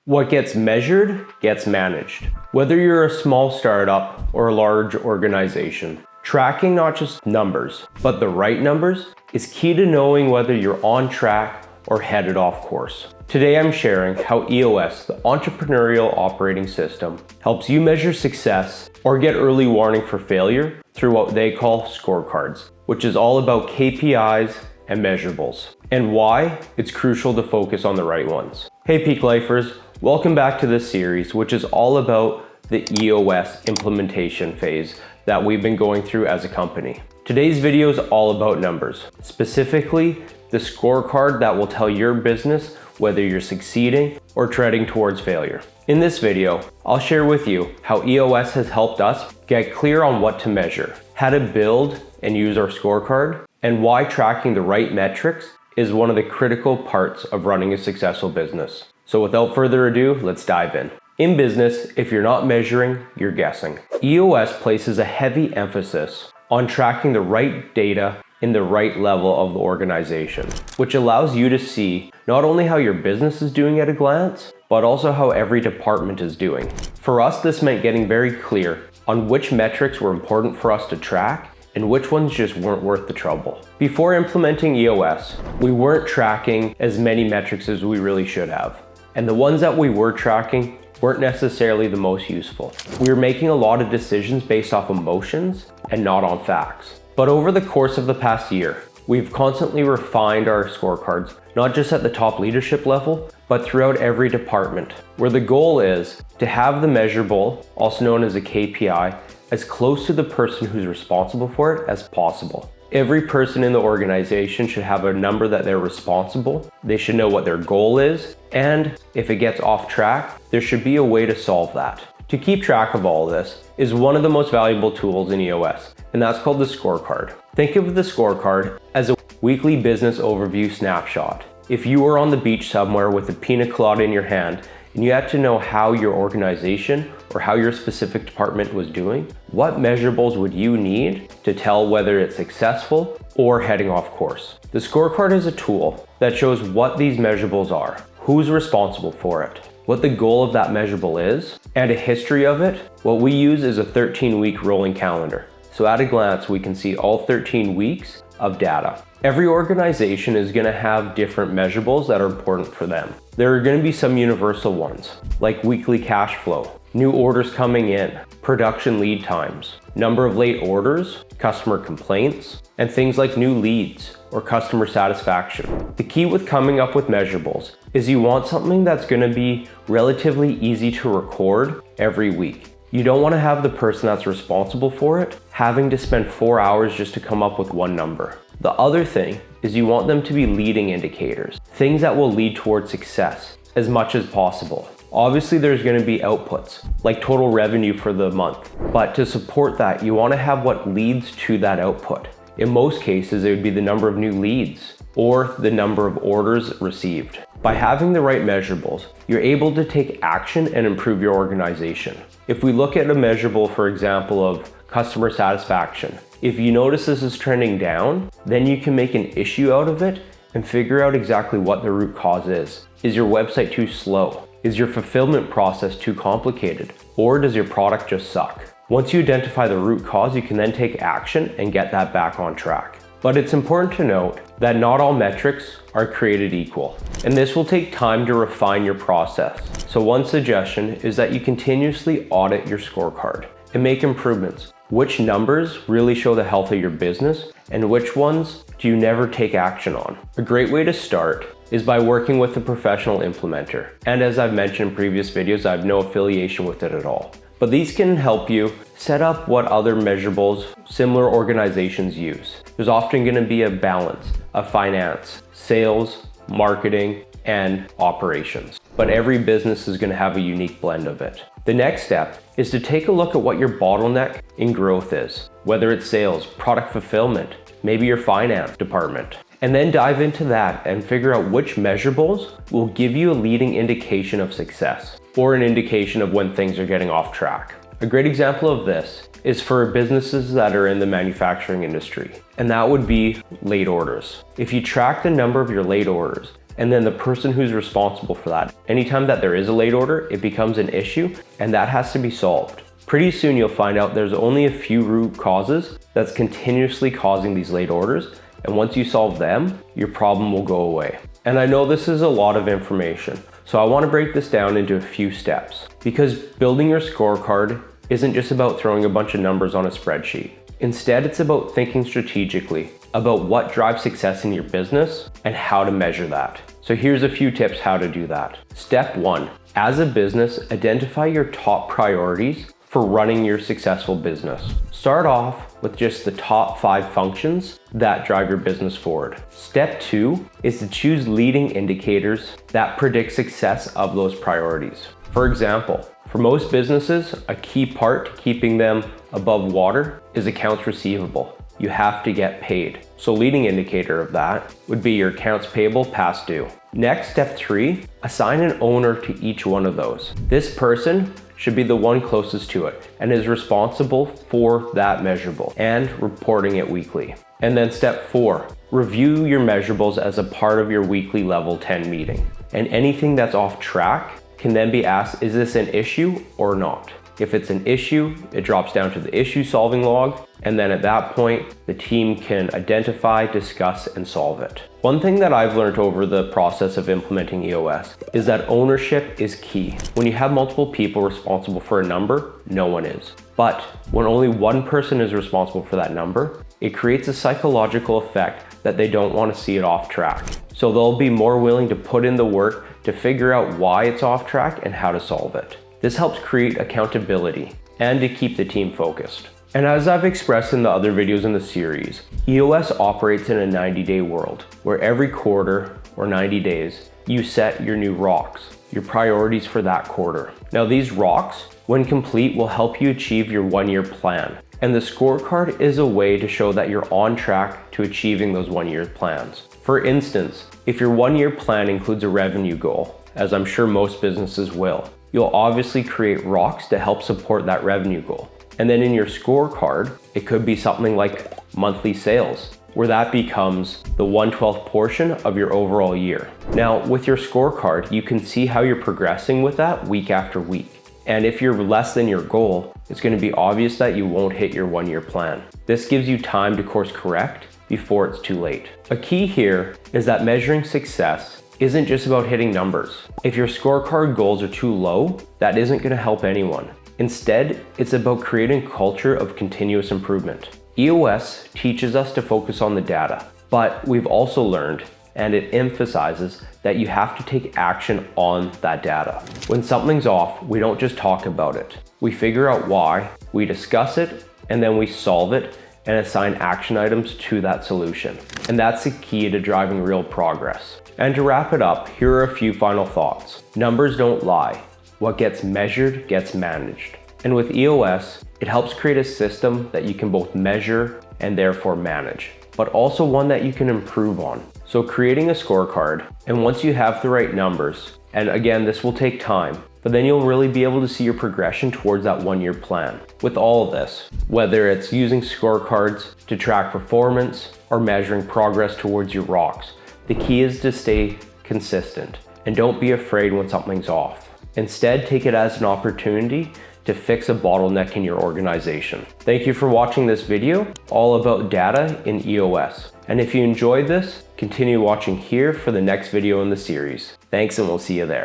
What gets measured gets managed. Whether you're a small startup or a large organization, tracking not just numbers, but the right numbers is key to knowing whether you're on track or headed off course. Today I'm sharing how EOS, the Entrepreneurial Operating System, helps you measure success or get early warning for failure through what they call scorecards, which is all about KPIs and measurables, and why it's crucial to focus on the right ones. Hey Peak Lifers, welcome back to this series, which is all about the EOS implementation phase that we've been going through as a company. Today's video is all about numbers, specifically the scorecard that will tell your business whether you're succeeding or treading towards failure. In this video, I'll share with you how EOS has helped us get clear on what to measure, how to build and use our scorecard, and why tracking the right metrics is one of the critical parts of running a successful business. So without further ado, let's dive in. In business, if you're not measuring, you're guessing. EOS places a heavy emphasis on tracking the right data in the right level of the organization, which allows you to see not only how your business is doing at a glance, but also how every department is doing. For us, this meant getting very clear on which metrics were important for us to track and which ones just weren't worth the trouble. Before implementing EOS, we weren't tracking as many metrics as we really should have. And the ones that we were tracking weren't necessarily the most useful. We were making a lot of decisions based off emotions and not on facts. But over the course of the past year, we've constantly refined our scorecards, not just at the top leadership level, but throughout every department, where the goal is to have the measurable, also known as a KPI, as close to the person who's responsible for it as possible. Every person in the organization should have a number that they're responsible. They should know what their goal is, and if it gets off track, there should be a way to solve that. To keep track of all of this is one of the most valuable tools in EOS, and that's called the scorecard. Think of the scorecard as a weekly business overview snapshot. If you were on the beach somewhere with a pina colada in your hand and you had to know how your organization or how your specific department was doing, what measurables would you need to tell whether it's successful or heading off course? The scorecard is a tool that shows what these measurables are, who's responsible for it, what the goal of that measurable is, and a history of it. What we use is a 13-week rolling calendar. So at a glance, we can see all 13 weeks of data. Every organization is going to have different measurables that are important for them. There are going to be some universal ones, like weekly cash flow, new orders coming in, production lead times, number of late orders, customer complaints, and things like new leads or customer satisfaction. The key with coming up with measurables is you want something that's going to be relatively easy to record every week. You don't want to have the person that's responsible for it having to spend 4 hours just to come up with one number. The other thing is you want them to be leading indicators, things that will lead towards success as much as possible. Obviously, there's going to be outputs like total revenue for the month, but to support that, you want to have what leads to that output. In most cases, it would be the number of new leads or the number of orders received. By having the right measurables, you're able to take action and improve your organization. If we look at a measurable, for example, of customer satisfaction, if you notice this is trending down, then you can make an issue out of it and figure out exactly what the root cause is. Is your website too slow? Is your fulfillment process too complicated? Or does your product just suck? Once you identify the root cause, you can then take action and get that back on track. But it's important to note that not all metrics are created equal, and this will take time to refine your process. So one suggestion is that you continuously audit your scorecard and make improvements. Which numbers really show the health of your business and which ones do you never take action on? A great way to start is by working with a professional implementer. And as I've mentioned in previous videos, I have no affiliation with it at all. But these can help you set up what other measurables similar organizations use. There's often going to be a balance of finance, sales, marketing, and operations. But every business is going to have a unique blend of it. The next step is to take a look at what your bottleneck in growth is, whether it's sales, product fulfillment, maybe your finance department, and then dive into that and figure out which measurables will give you a leading indication of success or an indication of when things are getting off track. A great example of this is for businesses that are in the manufacturing industry, and that would be late orders. If you track the number of your late orders and then the person who's responsible for that. Anytime that there is a late order, it becomes an issue, and that has to be solved. Pretty soon you'll find out there's only a few root causes that's continuously causing these late orders, and once you solve them, your problem will go away. And I know this is a lot of information, so I want to break this down into a few steps, because building your scorecard isn't just about throwing a bunch of numbers on a spreadsheet. Instead, it's about thinking strategically about what drives success in your business and how to measure that. So here's a few tips how to do that. Step 1, as a business, identify your top priorities for running your successful business. Start off with just the top 5 functions that drive your business forward. Step 2 is to choose leading indicators that predict success of those priorities. For example, for most businesses, a key part to keeping them above water is accounts receivable. You have to get paid. So leading indicator of that would be your accounts payable past due. Next, step 3, assign an owner to each one of those. This person should be the one closest to it and is responsible for that measurable and reporting it weekly. And then step 4, review your measurables as a part of your weekly level 10 meeting. And anything that's off track can then be asked, is this an issue or not? If it's an issue, it drops down to the issue solving log, and then at that point, the team can identify, discuss, and solve it. One thing that I've learned over the process of implementing EOS is that ownership is key. When you have multiple people responsible for a number, no one is. But when only one person is responsible for that number, it creates a psychological effect that they don't want to see it off track. So they'll be more willing to put in the work to figure out why it's off track and how to solve it. This helps create accountability and to keep the team focused. And as I've expressed in the other videos in the series, EOS operates in a 90-day world where every quarter or 90 days, you set your new rocks, your priorities for that quarter. Now these rocks, when complete, will help you achieve your 1-year plan. And the scorecard is a way to show that you're on track to achieving those 1-year plans. For instance, if your 1-year plan includes a revenue goal, as I'm sure most businesses will, you'll obviously create rocks to help support that revenue goal. And then in your scorecard, it could be something like monthly sales, where that becomes the 1/12th portion of your overall year. Now, with your scorecard, you can see how you're progressing with that week after week. And if you're less than your goal, it's going to be obvious that you won't hit your 1-year plan. This gives you time to course correct before it's too late. A key here is that measuring success isn't just about hitting numbers. If your scorecard goals are too low, that isn't going to help anyone. Instead, it's about creating a culture of continuous improvement. EOS teaches us to focus on the data, but we've also learned, and it emphasizes, that you have to take action on that data. When something's off, we don't just talk about it. We figure out why, we discuss it, and then we solve it and assign action items to that solution. And that's the key to driving real progress. And to wrap it up, here are a few final thoughts. Numbers don't lie. What gets measured gets managed. And with EOS, it helps create a system that you can both measure and therefore manage, but also one that you can improve on. So creating a scorecard, and once you have the right numbers, and again, this will take time, but then you'll really be able to see your progression towards that 1-year plan. With all of this, whether it's using scorecards to track performance or measuring progress towards your rocks, the key is to stay consistent and don't be afraid when something's off. Instead, take it as an opportunity to fix a bottleneck in your organization. Thank you for watching this video all about data in EOS. And if you enjoyed this, continue watching here for the next video in the series. Thanks, and we'll see you there.